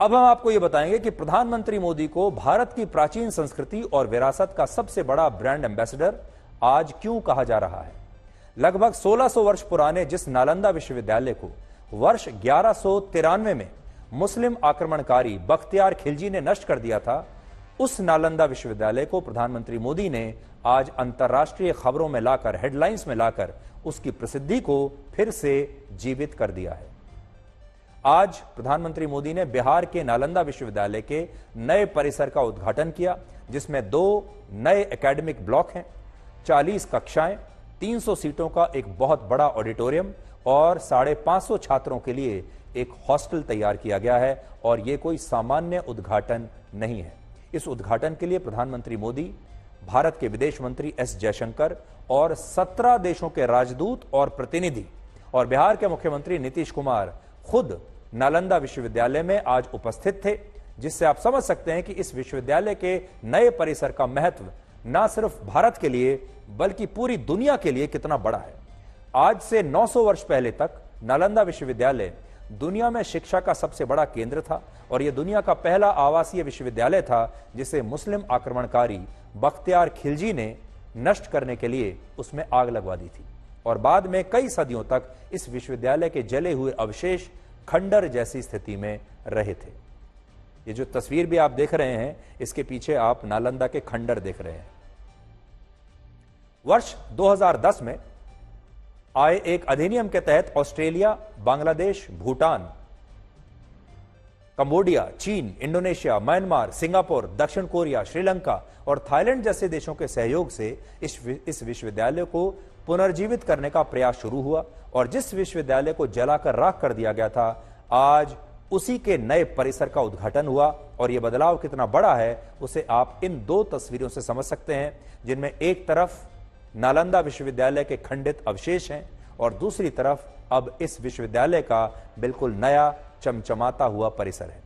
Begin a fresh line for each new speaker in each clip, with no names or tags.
अब हम आपको यह बताएंगे कि प्रधानमंत्री मोदी को भारत की प्राचीन संस्कृति और विरासत का सबसे बड़ा ब्रांड एम्बेसडर आज क्यों कहा जा रहा है। लगभग 1600 वर्ष पुराने जिस नालंदा विश्वविद्यालय को वर्ष 1193 में मुस्लिम आक्रमणकारी बख्तियार खिलजी ने नष्ट कर दिया था, उस नालंदा विश्वविद्यालय को प्रधानमंत्री मोदी ने आज अंतर्राष्ट्रीय खबरों में लाकर, हेडलाइंस में लाकर उसकी प्रसिद्धि को फिर से जीवित कर दिया है। आज प्रधानमंत्री मोदी ने बिहार के नालंदा विश्वविद्यालय के नए परिसर का उद्घाटन किया, जिसमें 2 नए एकेडमिक ब्लॉक हैं, 40 कक्षाएं, 300 सीटों का एक बहुत बड़ा ऑडिटोरियम और 550 छात्रों के लिए एक हॉस्टल तैयार किया गया है। और यह कोई सामान्य उद्घाटन नहीं है। इस उद्घाटन के लिए प्रधानमंत्री मोदी, भारत के विदेश मंत्री एस जयशंकर और 17 देशों के राजदूत और प्रतिनिधि और बिहार के मुख्यमंत्री नीतीश कुमार खुद नालंदा विश्वविद्यालय में आज उपस्थित थे, जिससे आप समझ सकते हैं कि इस विश्वविद्यालय के नए परिसर का महत्व न सिर्फ भारत के लिए बल्कि पूरी दुनिया के लिए कितना बड़ा है। आज से 900 वर्ष पहले तक नालंदा विश्वविद्यालय दुनिया में शिक्षा का सबसे बड़ा केंद्र था और यह दुनिया का पहला आवासीय विश्वविद्यालय था जिसे मुस्लिम आक्रमणकारी बख्तियार खिलजी ने नष्ट करने के लिए उसमें आग लगवा दी थी। और बाद में कई सदियों तक इस विश्वविद्यालय के जले हुए अवशेष खंडर जैसी स्थिति में रहे थे। ये जो तस्वीर भी आप देख रहे हैं, इसके पीछे आप नालंदा के खंडर देख रहे हैं। वर्ष 2010 में आए एक अधिनियम के तहत ऑस्ट्रेलिया, बांग्लादेश, भूटान, कंबोडिया, चीन, इंडोनेशिया, म्यांमार, सिंगापुर, दक्षिण कोरिया, श्रीलंका और थाईलैंड जैसे देशों के सहयोग से इस विश्वविद्यालय को पुनर्जीवित करने का प्रयास शुरू हुआ और जिस विश्वविद्यालय को जलाकर राख कर दिया गया था, आज उसी के नए परिसर का उद्घाटन हुआ। और यह बदलाव कितना बड़ा है उसे आप इन 2 तस्वीरों से समझ सकते हैं, जिनमें एक तरफ नालंदा विश्वविद्यालय के खंडित अवशेष हैं और दूसरी तरफ अब इस विश्वविद्यालय का बिल्कुल नया चमचमाता हुआ परिसर है।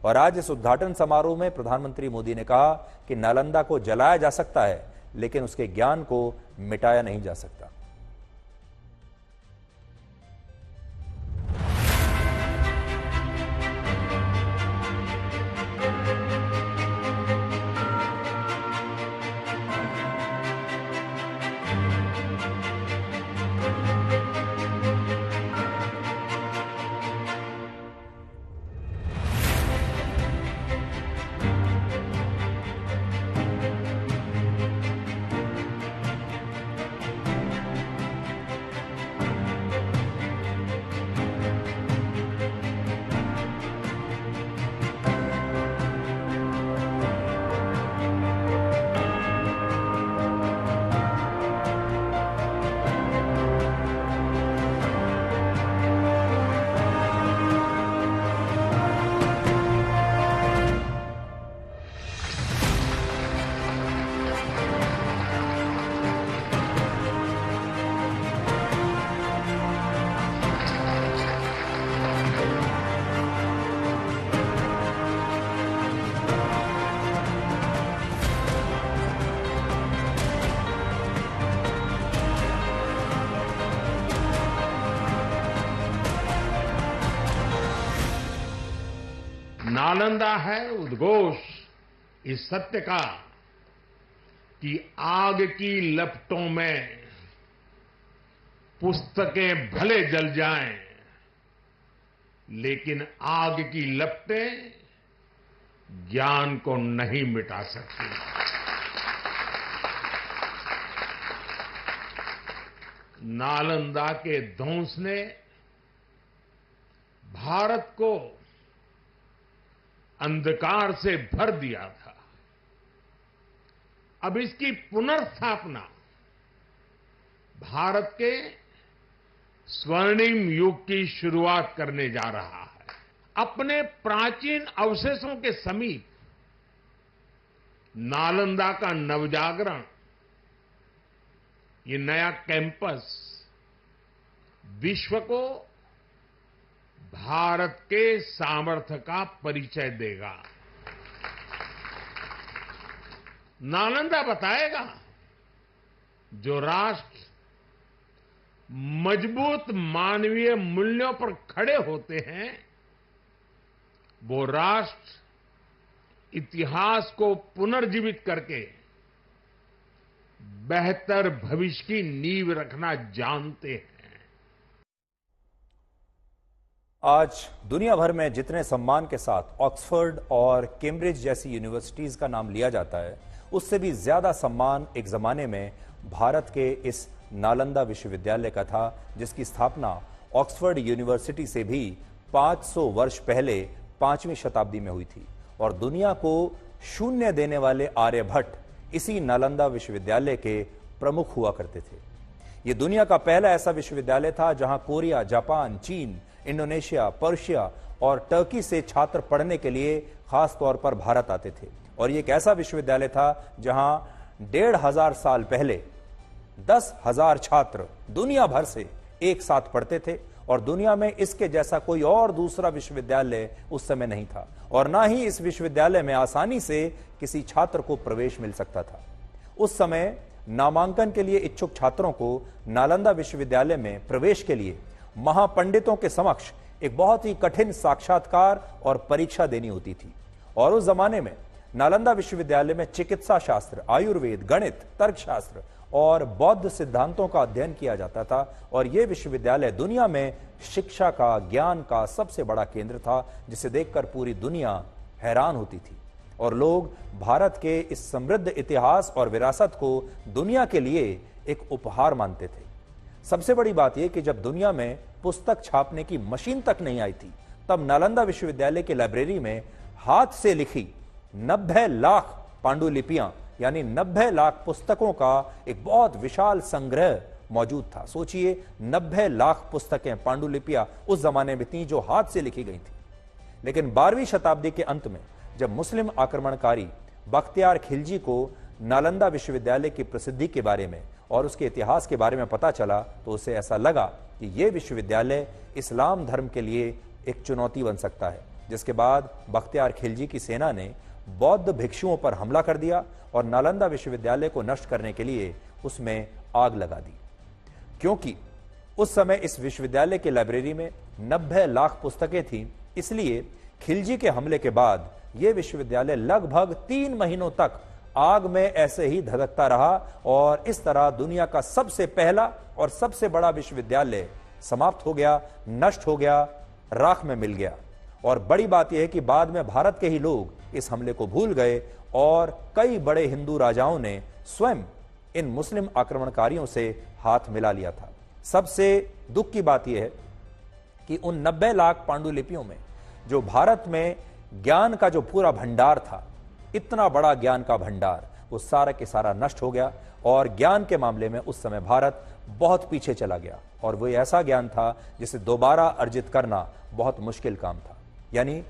और आज इस उद्घाटन समारोह में प्रधानमंत्री मोदी ने कहा कि नालंदा को जलाया जा सकता है लेकिन उसके ज्ञान को मिटाया नहीं जा सकता।
नालंदा है उद्घोष इस सत्य का कि आग की लपटों में पुस्तकें भले जल जाएं, लेकिन आग की लपटें ज्ञान को नहीं मिटा सकती। नालंदा के ध्वंस ने भारत को अंधकार से भर दिया था। अब इसकी पुनर्स्थापना भारत के स्वर्णिम युग की शुरुआत करने जा रहा है। अपने प्राचीन अवशेषों के समीप नालंदा का नवजागरण, ये नया कैंपस विश्व को भारत के सामर्थ्य का परिचय देगा। नालंदा बताएगा जो राष्ट्र मजबूत मानवीय मूल्यों पर खड़े होते हैं वो राष्ट्र इतिहास को पुनर्जीवित करके बेहतर भविष्य की नींव रखना जानते हैं।
आज दुनिया भर में जितने सम्मान के साथ ऑक्सफोर्ड और कैम्ब्रिज जैसी यूनिवर्सिटीज का नाम लिया जाता है, उससे भी ज्यादा सम्मान एक जमाने में भारत के इस नालंदा विश्वविद्यालय का था, जिसकी स्थापना ऑक्सफोर्ड यूनिवर्सिटी से भी 500 वर्ष पहले 5वीं शताब्दी में हुई थी। और दुनिया को शून्य देने वाले आर्यभट्ट इसी नालंदा विश्वविद्यालय के प्रमुख हुआ करते थे। यह दुनिया का पहला ऐसा विश्वविद्यालय था जहां कोरिया, जापान, चीन, इंडोनेशिया, पर्शिया और टर्की से छात्र पढ़ने के लिए खास तौर पर भारत आते थे। और यह एक ऐसा विश्वविद्यालय था जहां 1500 साल पहले 10,000 छात्र दुनिया भर से एक साथ पढ़ते थे। और दुनिया में इसके जैसा कोई और दूसरा विश्वविद्यालय उस समय नहीं था, और ना ही इस विश्वविद्यालय में आसानी से किसी छात्र को प्रवेश मिल सकता था। उस समय नामांकन के लिए इच्छुक छात्रों को नालंदा विश्वविद्यालय में प्रवेश के लिए महापंडितों के समक्ष एक बहुत ही कठिन साक्षात्कार और परीक्षा देनी होती थी। और उस जमाने में नालंदा विश्वविद्यालय में चिकित्सा शास्त्र, आयुर्वेद, गणित, तर्कशास्त्र और बौद्ध सिद्धांतों का अध्ययन किया जाता था। और यह विश्वविद्यालय दुनिया में शिक्षा का, ज्ञान का सबसे बड़ा केंद्र था, जिसे देखकर पूरी दुनिया हैरान होती थी। और लोग भारत के इस समृद्ध इतिहास और विरासत को दुनिया के लिए एक उपहार मानते थे। सबसे बड़ी बात यह कि जब दुनिया में पुस्तक छापने की मशीन तक नहीं आई थी, तब नालंदा विश्वविद्यालय की लाइब्रेरी में हाथ से लिखी 90 लाख पांडुलिपियां यानी 90 लाख पुस्तकों का एक बहुत विशाल संग्रह मौजूद था। सोचिए, 90 लाख पुस्तकें, पांडुलिपियां उस जमाने में थी जो हाथ से लिखी गई थी। लेकिन 12वीं शताब्दी के अंत में जब मुस्लिम आक्रमणकारी बख्तियार खिलजी को नालंदा विश्वविद्यालय की प्रसिद्धि के बारे में और उसके इतिहास के बारे में पता चला, तो उसे ऐसा लगा कि यह विश्वविद्यालय इस्लाम धर्म के लिए एक चुनौती बन सकता है। जिसके बाद बख्तियार खिलजी की सेना ने बौद्ध भिक्षुओं पर हमला कर दिया और नालंदा विश्वविद्यालय को नष्ट करने के लिए उसमें आग लगा दी। क्योंकि उस समय इस विश्वविद्यालय की लाइब्रेरी में 90 लाख पुस्तकें थीं, इसलिए खिलजी के हमले के बाद यह विश्वविद्यालय लगभग 3 महीनों तक आग में ऐसे ही धधकता रहा। और इस तरह दुनिया का सबसे पहला और सबसे बड़ा विश्वविद्यालय समाप्त हो गया, नष्ट हो गया, राख में मिल गया। और बड़ी बात यह है कि बाद में भारत के ही लोग इस हमले को भूल गए और कई बड़े हिंदू राजाओं ने स्वयं इन मुस्लिम आक्रमणकारियों से हाथ मिला लिया था। सबसे दुख की बात यह है कि उन 90 लाख पांडुलिपियों में जो भारत में ज्ञान का जो पूरा भंडार था, इतना बड़ा ज्ञान का भंडार, वो सारा के सारा नष्ट हो गया। और ज्ञान के मामले में उस समय भारत बहुत पीछे चला गया। और वो ऐसा ज्ञान था जिसे दोबारा अर्जित करना बहुत मुश्किल काम था। यानी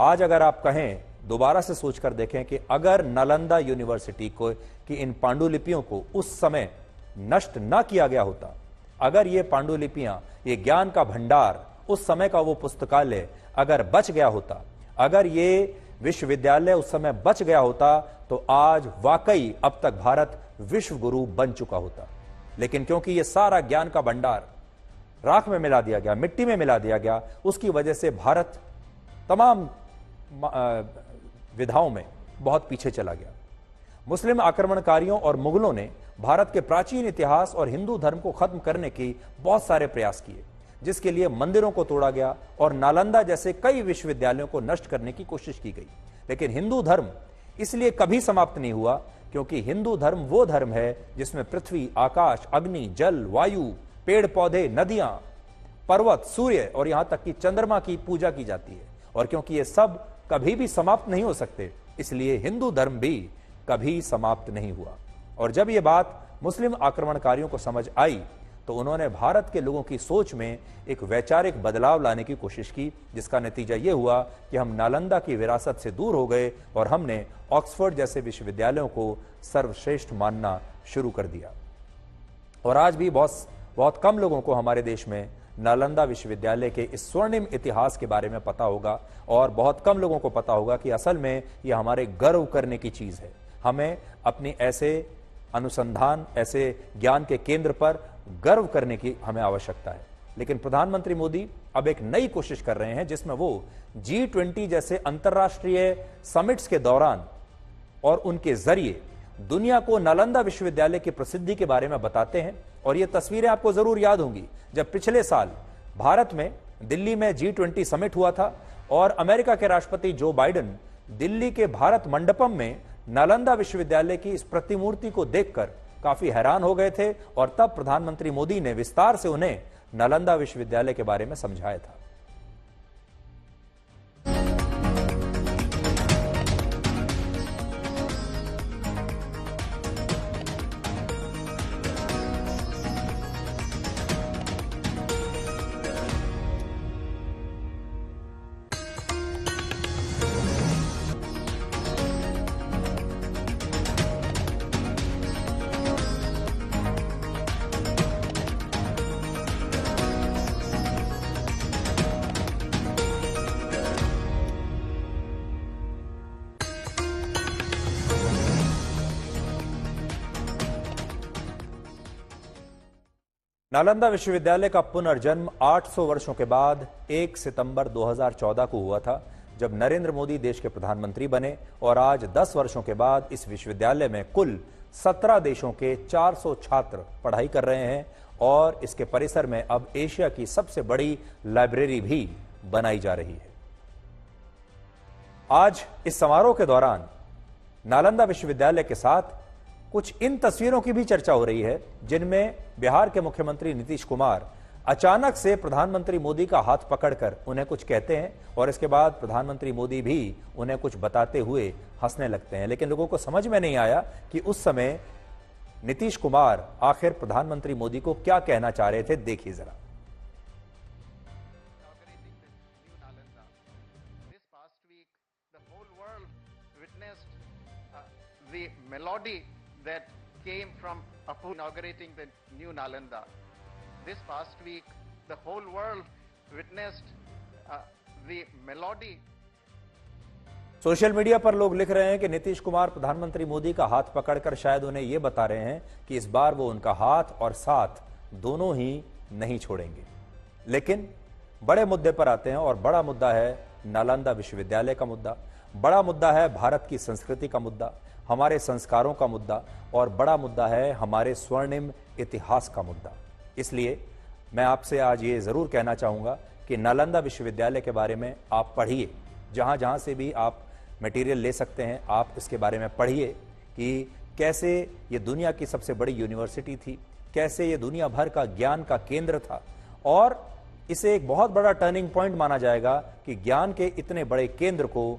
आज अगर आप कहें, दोबारा से सोचकर देखें कि अगर नालंदा यूनिवर्सिटी को कि इन पांडुलिपियों को उस समय नष्ट ना किया गया होता, अगर ये पांडुलिपियां, ये ज्ञान का भंडार, उस समय का वो पुस्तकालय अगर बच गया होता, अगर ये विश्वविद्यालय उस समय बच गया होता, तो आज वाकई अब तक भारत विश्व गुरु बन चुका होता। लेकिन क्योंकि ये सारा ज्ञान का भंडार राख में मिला दिया गया, मिट्टी में मिला दिया गया, उसकी वजह से भारत तमाम विधाओं में बहुत पीछे चला गया। मुस्लिम आक्रमणकारियों और मुगलों ने भारत के प्राचीन इतिहास और हिंदू धर्म को खत्म करने के बहुत सारे प्रयास किए, जिसके लिए मंदिरों को तोड़ा गया और नालंदा जैसे कई विश्वविद्यालयों को नष्ट करने की कोशिश की गई। लेकिन हिंदू धर्म इसलिए कभी समाप्त नहीं हुआ क्योंकि हिंदू धर्म वो धर्म है जिसमें पृथ्वी, आकाश, अग्नि, जल, वायु, पेड़ पौधे, नदियां, पर्वत, सूर्य और यहां तक कि चंद्रमा की पूजा की जाती है। और क्योंकि ये सब कभी भी समाप्त नहीं हो सकते, इसलिए हिंदू धर्म भी कभी समाप्त नहीं हुआ। और जब ये बात मुस्लिम आक्रमणकारियों को समझ आई, तो उन्होंने भारत के लोगों की सोच में एक वैचारिक बदलाव लाने की कोशिश की, जिसका नतीजा यह हुआ कि हम नालंदा की विरासत से दूर हो गए और हमने ऑक्सफोर्ड जैसे विश्वविद्यालयों को सर्वश्रेष्ठ मानना शुरू कर दिया। और आज भी बहुत कम लोगों को हमारे देश में नालंदा विश्वविद्यालय के इस स्वर्णिम इतिहास के बारे में पता होगा, और बहुत कम लोगों को पता होगा कि असल में यह हमारे गर्व करने की चीज है। हमें अपनी ऐसे अनुसंधान, ऐसे ज्ञान के केंद्र पर गर्व करने की हमें आवश्यकता है। लेकिन प्रधानमंत्री मोदी अब एक नई कोशिश कर रहे हैं जिसमें वो G20 जैसे अंतर्राष्ट्रीय समिट्स के दौरान और उनके जरिए दुनिया को नालंदा विश्वविद्यालय की प्रसिद्धि के बारे में बताते हैं। और ये तस्वीरें आपको जरूर याद होंगी जब पिछले साल भारत में दिल्ली में G20 समिट हुआ था और अमेरिका के राष्ट्रपति जो बाइडेन दिल्ली के भारत मंडपम में नालंदा विश्वविद्यालय की इस प्रतिमूर्ति को देखकर काफी हैरान हो गए थे और तब प्रधानमंत्री मोदी ने विस्तार से उन्हें नालंदा विश्वविद्यालय के बारे में समझाया था। नालंदा विश्वविद्यालय का पुनर्जन्म 800 वर्षों के बाद 1 सितंबर 2014 को हुआ था जब नरेंद्र मोदी देश के प्रधानमंत्री बने और आज 10 वर्षों के बाद इस विश्वविद्यालय में कुल 17 देशों के 400 छात्र पढ़ाई कर रहे हैं और इसके परिसर में अब एशिया की सबसे बड़ी लाइब्रेरी भी बनाई जा रही है। आज इस समारोह के दौरान नालंदा विश्वविद्यालय के साथ कुछ इन तस्वीरों की भी चर्चा हो रही है जिनमें बिहार के मुख्यमंत्री नीतीश कुमार अचानक से प्रधानमंत्री मोदी का हाथ पकड़कर उन्हें कुछ कहते हैं और इसके बाद प्रधानमंत्री मोदी भी उन्हें कुछ बताते हुए हंसने लगते हैं। लेकिन लोगों को समझ में नहीं आया कि उस समय नीतीश कुमार आखिर प्रधानमंत्री मोदी को क्या कहना चाह रहे थे। देखिए जरा।
That came from inaugurating the new Nalanda. This past week, the whole world witnessed the melody.
Social media पर लोग लिख रहे हैं कि नीतीश कुमार प्रधानमंत्री मोदी का हाथ पकड़कर शायद उन्हें यह बता रहे हैं कि इस बार वो उनका हाथ और साथ दोनों ही नहीं छोड़ेंगे। लेकिन बड़े मुद्दे पर आते हैं और बड़ा मुद्दा है नालंदा विश्वविद्यालय का मुद्दा, बड़ा मुद्दा है भारत की संस्कृति का मुद्दा, हमारे संस्कारों का मुद्दा और बड़ा मुद्दा है हमारे स्वर्णिम इतिहास का मुद्दा। इसलिए मैं आपसे आज ये जरूर कहना चाहूंगा कि नालंदा विश्वविद्यालय के बारे में आप पढ़िए, जहां जहां से भी आप मटेरियल ले सकते हैं आप इसके बारे में पढ़िए कि कैसे ये दुनिया की सबसे बड़ी यूनिवर्सिटी थी, कैसे ये दुनिया भर का ज्ञान का केंद्र था और इसे एक बहुत बड़ा टर्निंग पॉइंट माना जाएगा कि ज्ञान के इतने बड़े केंद्र को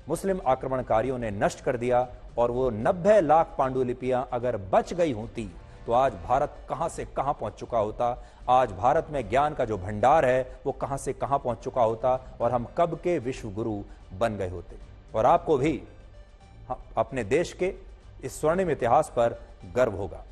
मुस्लिम आक्रमणकारियों ने नष्ट कर दिया और वो 90 लाख पांडुलिपियां अगर बच गई होती तो आज भारत कहां से कहां पहुंच चुका होता, आज भारत में ज्ञान का जो भंडार है वो कहां से कहां पहुंच चुका होता और हम कब के विश्व गुरु बन गए होते। और आपको भी अपने देश के इस स्वर्णिम इतिहास पर गर्व होगा।